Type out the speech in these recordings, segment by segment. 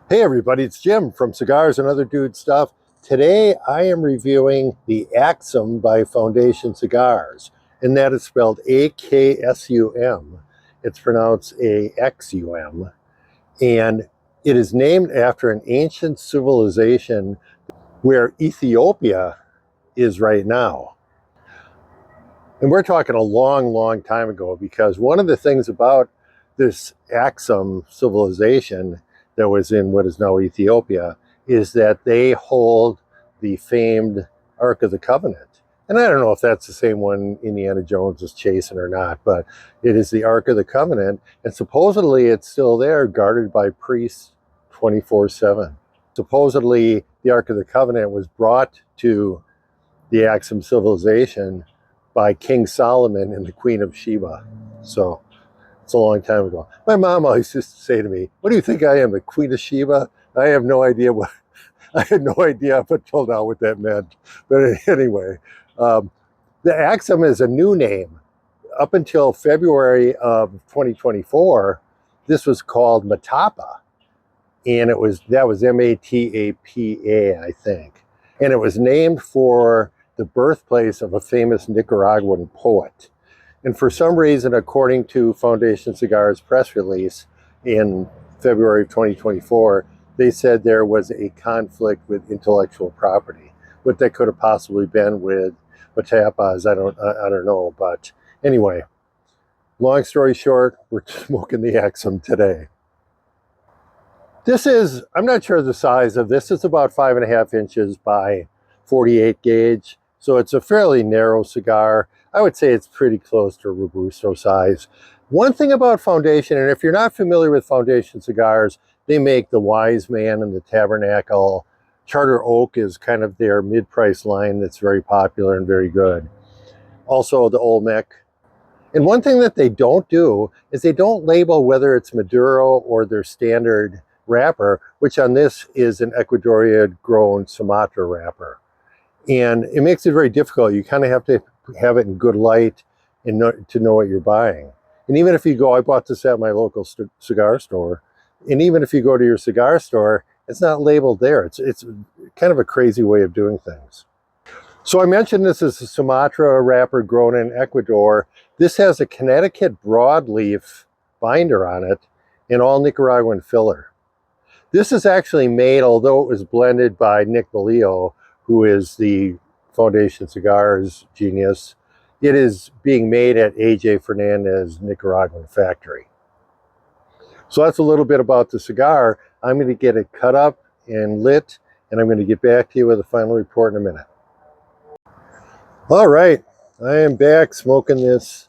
Hey everybody, it's Jim from Cigars and Other Dude Stuff. Today I am reviewing the Aksum by Foundation Cigars, and that is spelled A-K-S-U-M. It's pronounced A-X-U-M, and it is named after an ancient civilization where Ethiopia is right now. And we're talking a long, long time ago, because one of the things about this Aksum civilization that was in what is now Ethiopia is that they hold the famed Ark of the Covenant. And I don't know if that's the same one Indiana Jones is chasing or not, but it is the Ark of the Covenant. And supposedly it's still there, guarded by priests 24/7. Supposedly the Ark of the Covenant was brought to the Aksum civilization by King Solomon and the Queen of Sheba. So it's a long time ago. My mom always used to say to me, "What do you think I am, the Queen of Sheba?" I have no idea what, I had no idea up until now what that meant. But anyway, the Aksum is a new name. Up until February of 2024, this was called Metapa. And that was M-A-T-A-P-A, I think. And it was named for the birthplace of a famous Nicaraguan poet. And for some reason, according to Foundation Cigars press release in February of 2024, they said there was a conflict with intellectual property. What that could have possibly been with Metapas, I don't know. But anyway, long story short, we're smoking the Aksum today. This is, I'm not sure the size of this. It's about 5.5 inches by 48 gauge. So it's a fairly narrow cigar. I would say it's pretty close to a Robusto size. One thing about Foundation, and if you're not familiar with Foundation Cigars, they make the Wise Man and the Tabernacle. Charter Oak is kind of their mid-price line that's very popular and very good. Also the Olmec. And one thing that they don't do is they don't label whether it's Maduro or their standard wrapper, which on this is an Ecuadorian-grown Sumatra wrapper. And it makes it very difficult. You kind of have to have it in good light and to know what you're buying. And even if you go, I bought this at my local cigar store, and even if you go to your cigar store, it's not labeled there. It's kind of a crazy way of doing things. So I mentioned this is a Sumatra wrapper grown in Ecuador. This has a Connecticut broadleaf binder on it and all Nicaraguan filler. This is actually made, although it was blended by Nick Valio, who is the Foundation Cigars genius, it is being made at AJ Fernandez Nicaraguan factory. So that's a little bit about the cigar. I'm going to get it cut up and lit, and I'm going to get back to you with a final report in a minute. All right, I am back smoking this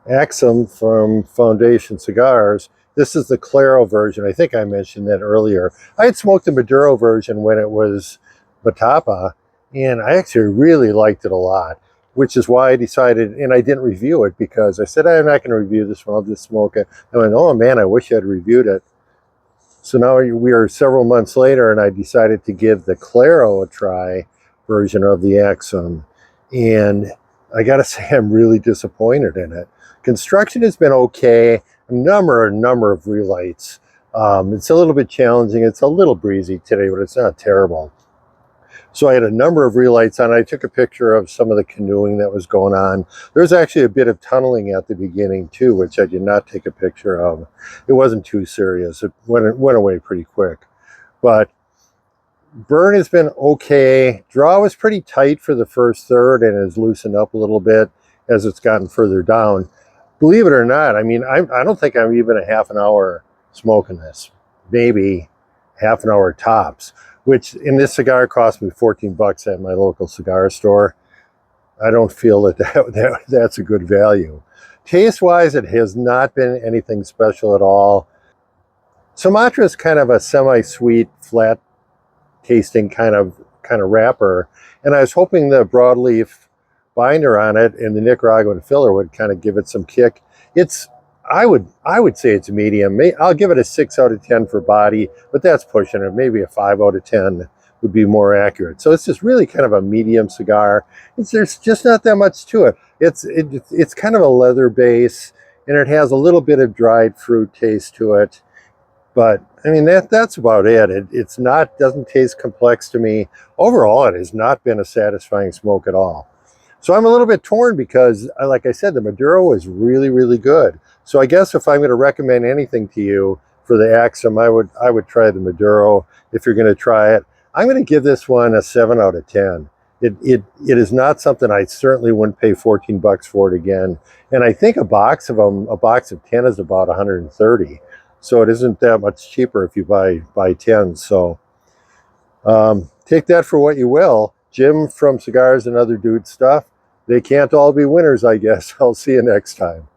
Aksum from Foundation Cigars. This is the Claro version. I think I mentioned that earlier. I had smoked the Maduro version when it was Metapa, and I actually really liked it a lot, which is why I decided, and I didn't review it because I said, I'm not going to review this one, I'll just smoke it. I went, oh man, I wish I had reviewed it. So now we are several months later, and I decided to give the Claro a try version of the Aksum. And I got to say, I'm really disappointed in it. Construction has been okay. A number of relights. It's a little bit challenging. It's a little breezy today, but it's not terrible. So I had a number of relights on. I took a picture of some of the canoeing that was going on. There was actually a bit of tunneling at the beginning too, which I did not take a picture of. It wasn't too serious. It went away pretty quick. But burn has been okay. Draw was pretty tight for the first third and has loosened up a little bit as it's gotten further down. Believe it or not, I mean, I don't think I'm even a half an hour smoking this. Maybe half an hour tops, which in this cigar cost me 14 bucks at my local cigar store. I don't feel that's a good value. Taste-wise, it has not been anything special at all. Sumatra is kind of a semi-sweet, flat tasting kind of wrapper, and I was hoping the broadleaf binder on it and the Nicaraguan filler would kind of give it some kick. I would say it's medium. I'll give it a 6 out of 10 for body, but that's pushing it. Maybe a 5 out of 10 would be more accurate. So it's just really kind of a medium cigar. There's just not that much to it. It's kind of a leather base, and it has a little bit of dried fruit taste to it. But I mean, that's about it. It's not, doesn't taste complex to me. Overall, it has not been a satisfying smoke at all. So I'm a little bit torn because, like I said, the Maduro is really, really good. So I guess if I'm going to recommend anything to you for the Aksum, I would try the Maduro if you're going to try it. I'm going to give this one a 7 out of 10. It is not something I certainly wouldn't pay 14 bucks for it again. And I think a box of them, a box of 10 is about 130. So it isn't that much cheaper if you buy 10. So take that for what you will. Jim from Cigars and Other Dude Stuff. They can't all be winners, I guess. I'll see you next time.